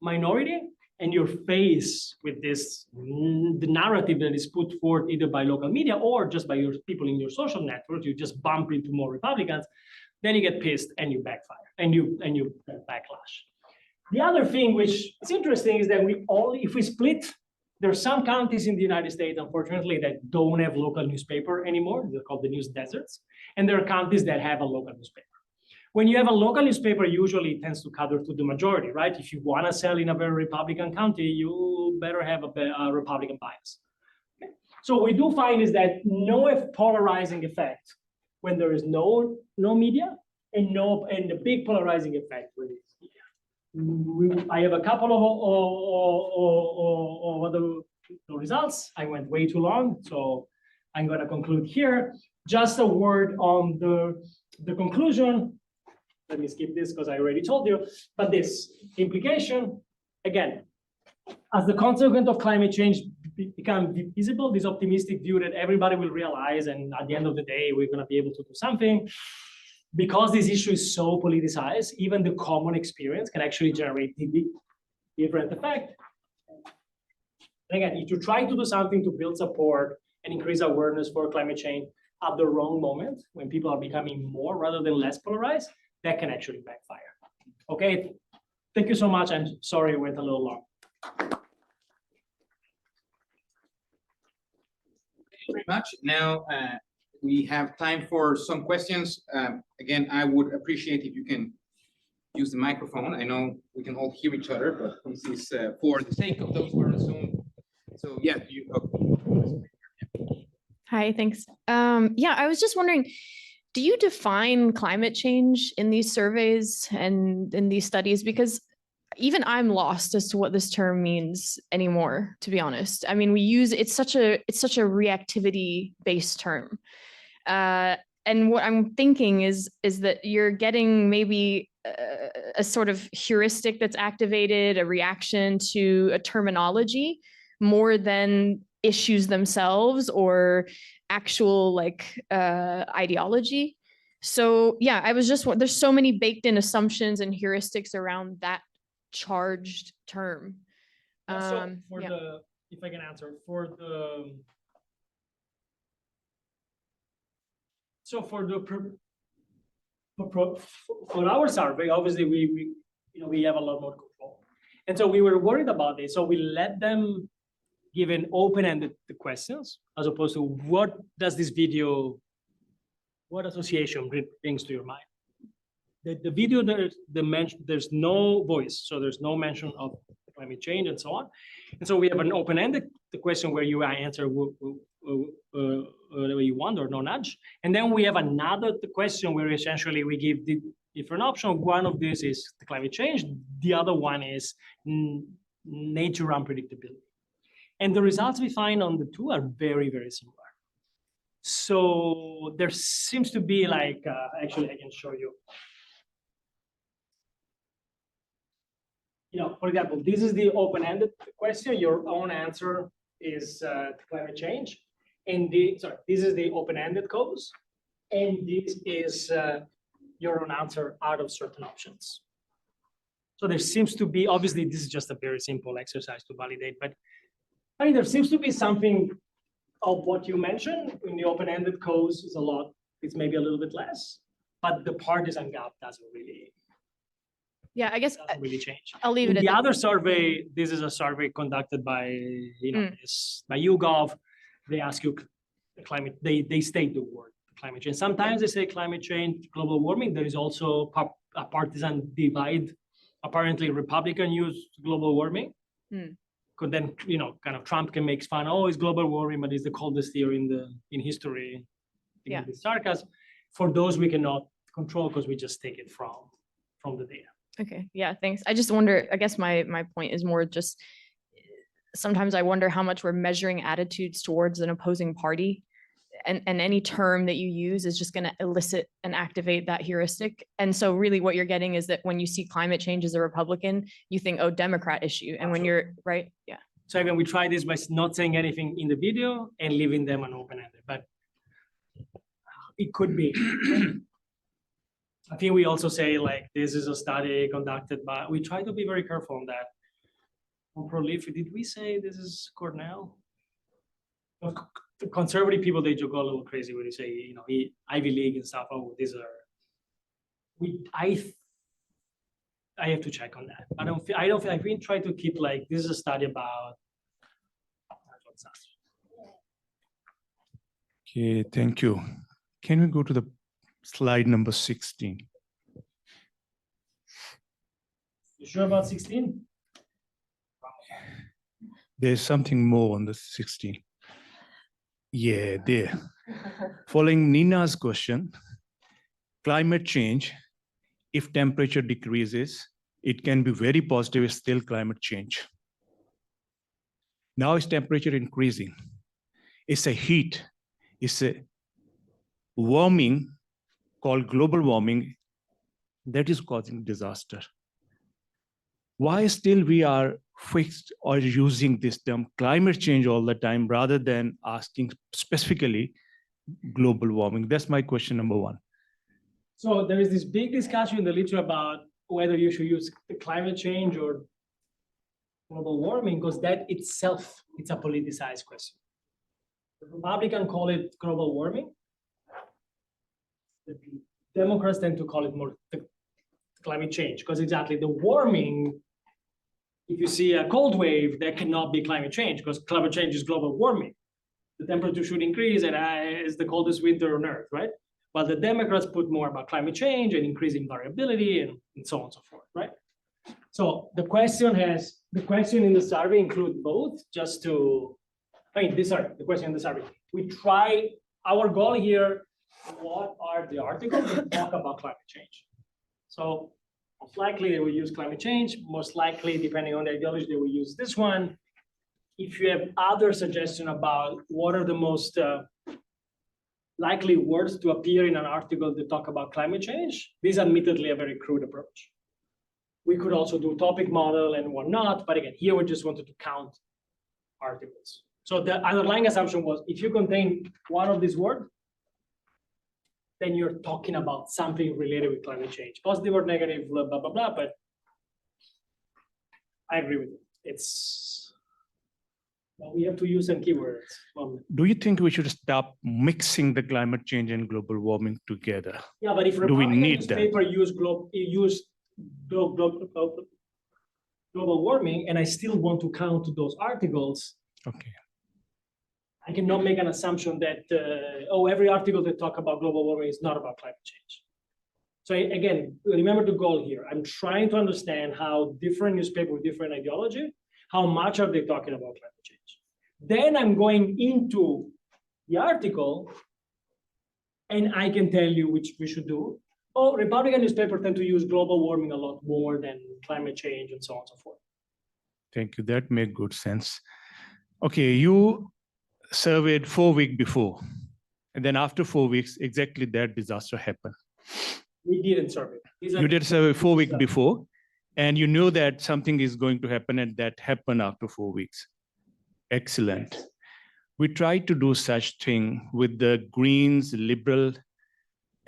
minority and you're faced with the narrative that is put forth either by local media or just by your people in your social network, you just bump into more Republicans, then you get pissed and you backfire and you backlash. The other thing which is interesting is that if we split, there are some counties in the United States, unfortunately, that don't have local newspaper anymore. They're called the news deserts. And there are counties that have a local newspaper. When you have a local newspaper, usually it tends to cater to the majority, right? If you want to sell in a very Republican county, you better have a Republican bias. Okay? So what we do find is that no polarizing effect when there is no media, and the big polarizing effect when it's media. I have a couple of other results. I went way too long, so I'm going to conclude here. Just a word on the conclusion. Let me skip this because I already told you. But this implication, again, as the consequence of climate change become visible, this optimistic view that everybody will realize, and at the end of the day, we're going to be able to do something. Because this issue is so politicized, even the common experience can actually generate different effect. And again, if you try to do something to build support and increase awareness for climate change at the wrong moment, when people are becoming more rather than less polarized, that can actually backfire. Okay, thank you so much. I'm sorry it went a little long.
Thank you very much. Now, we have time for some questions. Again, I would appreciate if you can use the microphone. I know we can all hear each other, but this is for the sake of those who are on Zoom. So yeah,
Hi, thanks. Yeah, I was just wondering, do you define climate change in these surveys and in these studies? Because even I'm lost as to what this term means anymore, to be honest. I mean, it's such a reactivity based term. And what I'm thinking is that you're getting maybe a sort of heuristic that's activated, a reaction to a terminology more than issues themselves or actual ideology. So yeah, I was just, there's so many baked in assumptions and heuristics around that charged term.
So if I can answer, for our survey, obviously we have a lot more control, and so we were worried about this. So we let them give an open-ended questions as opposed to what association brings to your mind. The video, there's no voice, so there's no mention of climate change and so on. And so we have an open-ended question where you answer whatever you want or no nudge. And then we have another question where essentially we give the different option. One of these is the climate change. The other one is nature unpredictability. And the results we find on the two are very, very similar. So there seems to be actually I can show you. For example, this is the open-ended question. Your own answer is climate change. And this is the open-ended cause. And this is your own answer out of certain options. So there seems to be, obviously, this is just a very simple exercise to validate, but I mean, there seems to be something of what you mentioned in the open-ended codes is a lot, it's maybe a little bit less, but the partisan gap doesn't really
Yeah, I guess
change.
I'll leave
In
it at
the
that.
other survey, this is a survey conducted by, by YouGov. They ask you climate, they state the word climate change. Sometimes they say climate change, global warming. There is also a partisan divide. Apparently Republican use global warming. Could then, kind of Trump can make fun, oh, it's global warming, but it's the coldest year in history.
Yeah.
With sarcasm. For those we cannot control because we just take it from the data.
Okay, yeah, thanks. I just wonder, I guess my point is more just sometimes I wonder how much we're measuring attitudes towards an opposing party. And any term that you use is just going to elicit and activate that heuristic. And so really what you're getting is that when you see climate change as a Republican, you think, oh, Democrat issue. And when you're right. Yeah.
So again, we try this by not saying anything in the video and leaving them an open-ended, but it could be. I think we also say like, this is a study conducted by, we try to be very careful on that. On ProLift, did we say this is Cornell? The conservative people, they go a little crazy when you say, Ivy League and stuff. Oh, these are. I have to check on that. I don't feel. I've been trying to keep like this is a study about.
Okay, thank you. Can we go to the slide number 16?
You sure about 16?
There's something more on the 16. Yeah, there. Following Nina's question, climate change, if temperature decreases, it can be very positive, it's still climate change. Now is temperature increasing. It's a heat, it's a warming called global warming that is causing disaster. Why still we are fixed or using this term climate change all the time rather than asking specifically global warming? That's my question number one.
So there is this big discussion in the literature about whether you should use the climate change or global warming, because that itself, it's a politicized question. The Republicans call it global warming. The Democrats tend to call it more climate change, because exactly the warming, if you see a cold wave, that cannot be climate change, because climate change is global warming. The temperature should increase and it's the coldest winter on Earth, right? But the Democrats put more about climate change and increasing variability and so on and so forth, right? So the question in the survey include both, just to, the question in the survey. We try, our goal here, what are the articles that talk about climate change? So most likely they will use climate change. Most likely, depending on the ideology, they will use this one. If you have other suggestion about what are the most likely words to appear in an article that talk about climate change, this is admittedly a very crude approach. We could also do topic model and whatnot, but again, here we just wanted to count articles. So the underlying assumption was if you contain one of these words, then you're talking about something related with climate change, positive or negative, blah, blah, blah, blah, but I agree with you. Well, we have to use some keywords.
Do you think we should stop mixing the climate change and global warming together?
Yeah, but if
do we need
newspaper use global warming, and I still want to count those articles,
okay,
I cannot make an assumption that every article that talk about global warming is not about climate change. So again, remember the goal here. I'm trying to understand how different newspapers with different ideology, how much are they talking about climate change? Then I'm going into the article and I can tell you which we should do. Oh, Republican newspapers tend to use global warming a lot more than climate change and so on and so forth.
Thank you. That makes good sense. Okay, you surveyed 4 weeks before, and then after 4 weeks, exactly that disaster happened.
We didn't survey.
You did survey 4 weeks before, and you knew that something is going to happen, and that happened after 4 weeks. Excellent. We tried to do such thing with the Greens, Liberal,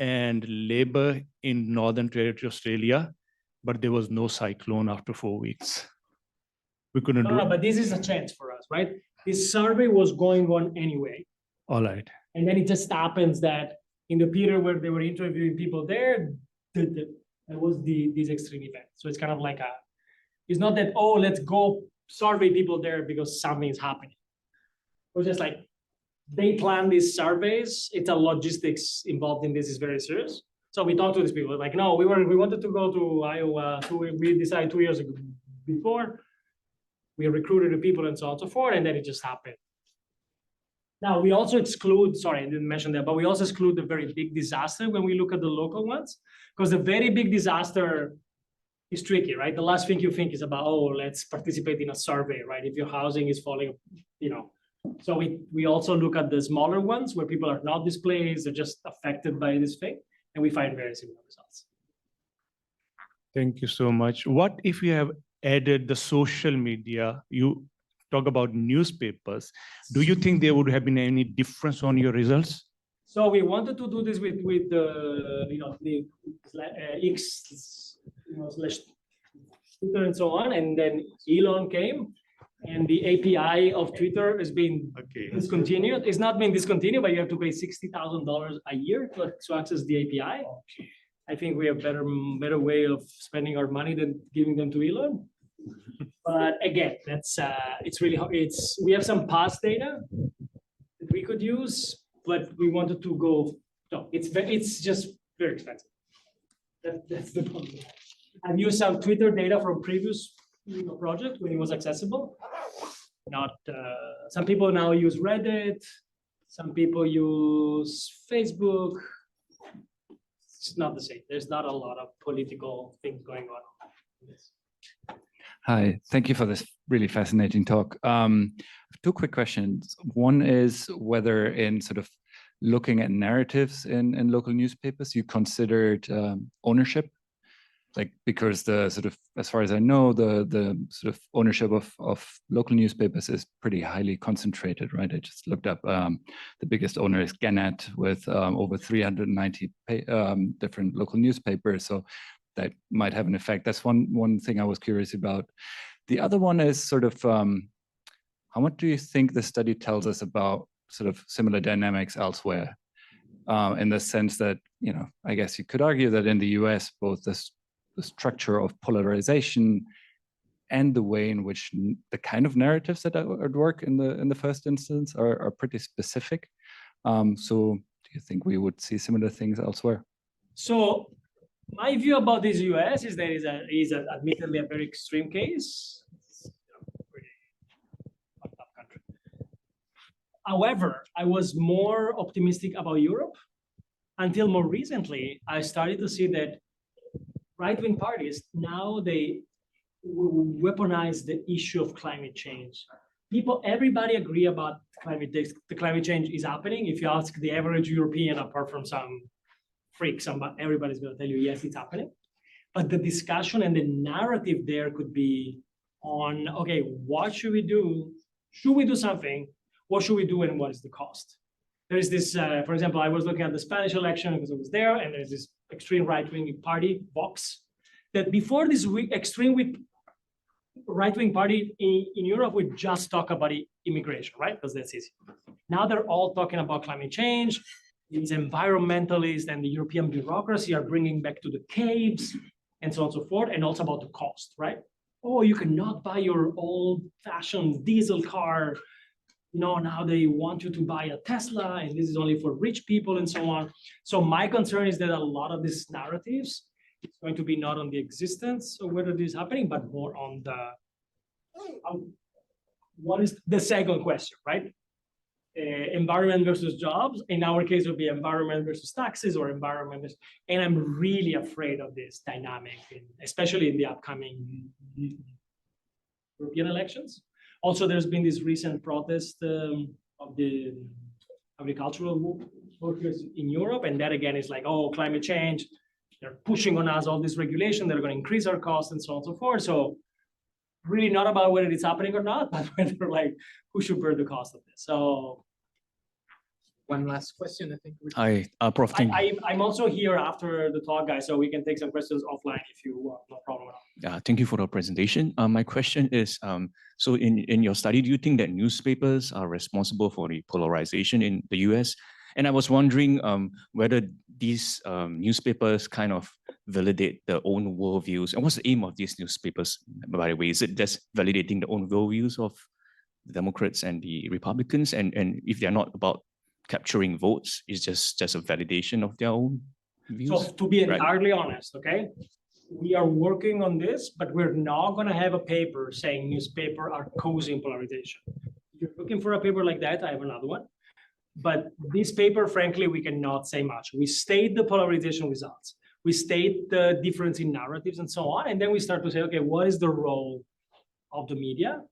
and Labor in Northern Territory, Australia, but there was no cyclone after 4 weeks. We couldn't do
No,
it.
but this is a chance for us, right? This survey was going on anyway.
All right.
And then it just happens that in the period where they were interviewing people there, there was this extreme event. So it's kind of like it's not that, oh, let's go survey people there because something is happening. It was just like, they plan these surveys. It's a logistics involved in this is very serious. So we talked to these people like, no, we wanted to go to Iowa. We decided 2 years ago before. We recruited the people and so on and so forth, and then it just happened. Now we also exclude, sorry, I didn't mention that, but we also exclude the very big disaster when we look at the local ones, because the very big disaster is tricky, right? The last thing you think is about, oh, let's participate in a survey, right? If your housing is falling, you know. So we also look at the smaller ones where people are not displaced, they're just affected by this thing, and we find very similar results.
Thank you so much. What if you have added the social media? You talk about newspapers. Do you think there would have been any difference on your results?
So we wanted to do this with the X, slash Twitter and so on, and then Elon came, and the API of Twitter has been discontinued. It's not been discontinued, but you have to pay $60,000 a year to access the API.
Okay.
I think we have better way of spending our money than giving them to Elon. But again, that's it's really hard. We have some past data that we could use, but we wanted to go. No, it's just very expensive. That's the problem. I've used some Twitter data from previous project when it was accessible. Not some people now use Reddit. Some people use Facebook. It's not the same. There's not a lot of political things going on.
Hi, thank you for this really fascinating talk. Two quick questions. One is whether in sort of looking at narratives in local newspapers, you considered ownership, like because the sort of, as far as I know, the sort of ownership of local newspapers is pretty highly concentrated, right? I just looked up, the biggest owner is Gannett with over 390 different local newspapers. So that might have an effect. That's one thing I was curious about. The other one is sort of, how much do you think the study tells us about sort of similar dynamics elsewhere? In the sense that, I guess you could argue that in the US, both the structure of polarization and the way in which the kind of narratives that are at work in the first instance are pretty specific. So do you think we would see similar things elsewhere?
So my view about this US is that is admittedly a very extreme case. It's pretty fucked up country. However, I was more optimistic about Europe until more recently. I started to see that right-wing parties, now they weaponize the issue of climate change. Everybody agree about the climate change is happening. If you ask the average European, apart from some freaks, everybody's going to tell you, yes, it's happening. But the discussion and the narrative there could be on, okay, what should we do? Should we do something? What should we do and what is the cost? There is this, for example, I was looking at the Spanish election because it was there, and there's this extreme right-wing party, Vox, that before this extreme right-wing party in Europe would just talk about immigration, right? Because that's easy. Now they're all talking about climate change. These environmentalists and the European bureaucracy are bringing back to the caves and so on and so forth, and also about the cost, right? Oh, you cannot buy your old-fashioned diesel car. Now they want you to buy a Tesla, and this is only for rich people and so on. So my concern is that a lot of these narratives is going to be not on the existence of whether this is happening, but more on what is the second question, right? Environment versus jobs. In our case, it would be environment versus taxes or environment versus, and I'm really afraid of this dynamic, especially in the upcoming European elections. Also, there's been this recent protest of the agricultural workers in Europe, and that again is like, oh, climate change, they're pushing on us all this regulation, they're going to increase our costs and so on and so forth. So really not about whether it's happening or not, but whether like who should bear the cost of this. So
one last question, I think.
Hi, Prof. Thank
I'm also here after the talk, guys, so we can take some questions offline if you want, no problem at all.
Thank you for the presentation. My question is, so in your study, do you think that newspapers are responsible for the polarization in the US? And I was wondering whether these newspapers kind of validate their own worldviews. And what's the aim of these newspapers, by the way? Is it just validating the own worldviews of the Democrats and the Republicans? And if they're not about capturing votes, it's just a validation of their own views?
So to be
Right.
entirely honest, okay, we are working on this, but we're not gonna have a paper saying newspaper are causing polarization. If you're looking for a paper like that, I have another one. But this paper, frankly, we cannot say much. We state the polarization results. We state the difference in narratives and so on. And then we start to say, okay, what is the role of the media?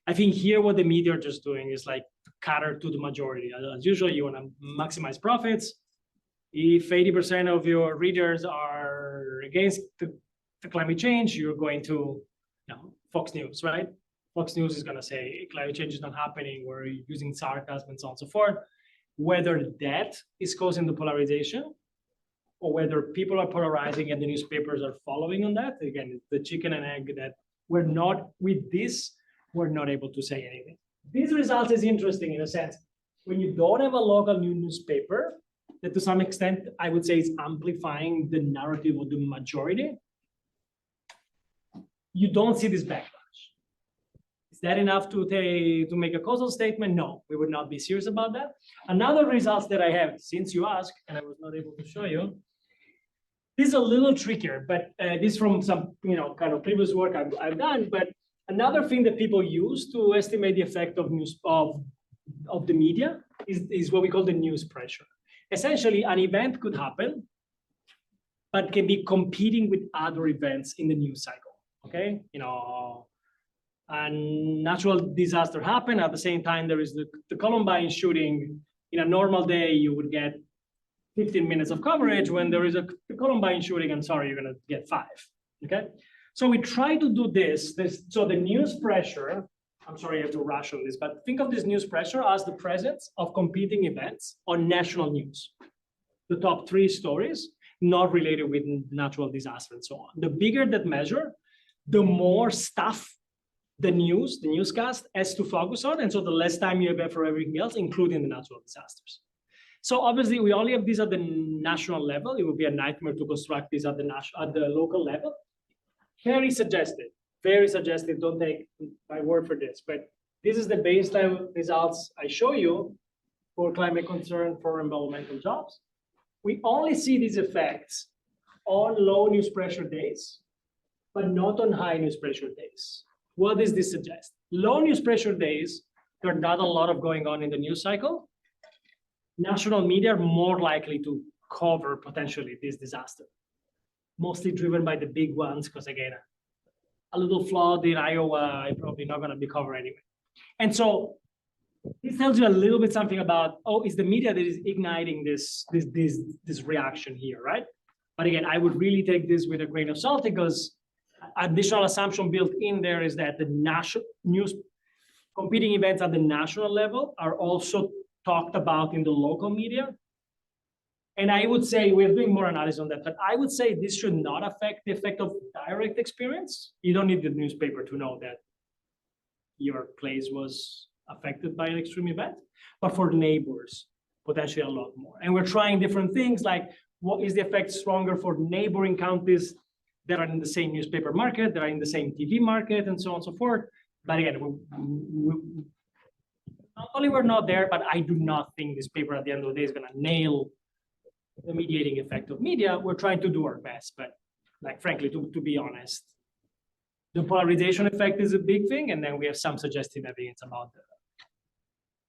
I think here what the media are just doing is like cater to the majority. As usual, you want to maximize profits. If 80% of your readers are against the climate change, you're going to, Fox News, right? Fox News is going to say climate change is not happening. We're using sarcasm and so on and so forth. Whether that is causing the polarization or whether people are polarizing and the newspapers are following on that, again, it's the chicken and egg that we're not, with this, we're not able to say anything. This result is interesting in a sense. When you don't have a local newspaper, that to some extent, I would say is amplifying the narrative of the majority, you don't see this backlash. Is that enough to make a causal statement? No, we would not be serious about that. Another result that I have, since you asked, and I was not able to show you, this is a little trickier, but this from some kind of previous work I've done. But another thing that people use to estimate the effect of news of the media is what we call the news pressure. Essentially, an event could happen, but can be competing with other events in the news cycle. Okay, a natural disaster happened at the same time. There is the Columbine shooting. In a normal day, you would get 15 minutes of coverage. When there is the Columbine shooting, I'm sorry, you're gonna get 5. Okay, so we try to do this. So the news pressure. I'm sorry, I have to rush on this, but think of this news pressure as the presence of competing events on national news. The top 3 stories, not related with natural disaster and so on. The bigger that measure, the more stuff the newscast has to focus on. And so the less time you have for everything else, including the natural disasters. So obviously we only have these at the national level. It would be a nightmare to construct these at the local level. Very suggestive. Very suggestive, don't take my word for this, but this is the baseline results I show you for climate concern for environmental jobs. We only see these effects on low news pressure days, but not on high news pressure days. What does this suggest? Low news pressure days, there are not a lot of going on in the news cycle. National media are more likely to cover potentially this disaster, mostly driven by the big ones, because again, a little flood in Iowa, I'm probably not going to be covered anyway. And so this tells you a little bit something about, it's the media that is igniting this reaction here, right? But again, I would really take this with a grain of salt because additional assumption built in there is that the national news competing events at the national level are also talked about in the local media. And I would say we're doing more analysis on that, but I would say this should not affect the effect of direct experience. You don't need the newspaper to know that your place was affected by an extreme event, but for neighbors, potentially a lot more. And we're trying different things like what is the effect stronger for neighboring counties that are in the same newspaper market, that are in the same TV market, and so on and so forth. But again, not only we're not there, but I do not think this paper at the end of the day is going to nail the mediating effect of media. We're trying to do our best, but like frankly, to be honest, the polarization effect is a big thing, and then we have some suggestive evidence about that.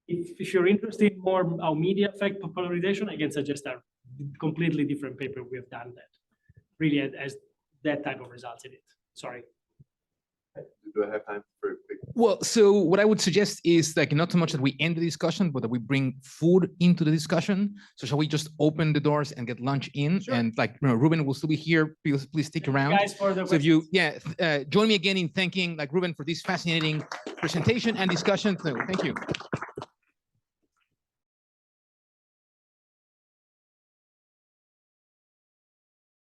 If you're interested in more how media affect polarization, I can suggest a completely different paper. We have done that, really as that type of results in it. Sorry.
Do I have time for a quick?
Well, so what I would suggest is like not so much that we end the discussion, but that we bring food into the discussion. So shall we just open the doors and get lunch in?
Sure.
And like, Ruben will still be here. Please stick around.
Guys, for the
So if you, join me again in thanking like Ruben for this fascinating presentation and discussion. So thank you.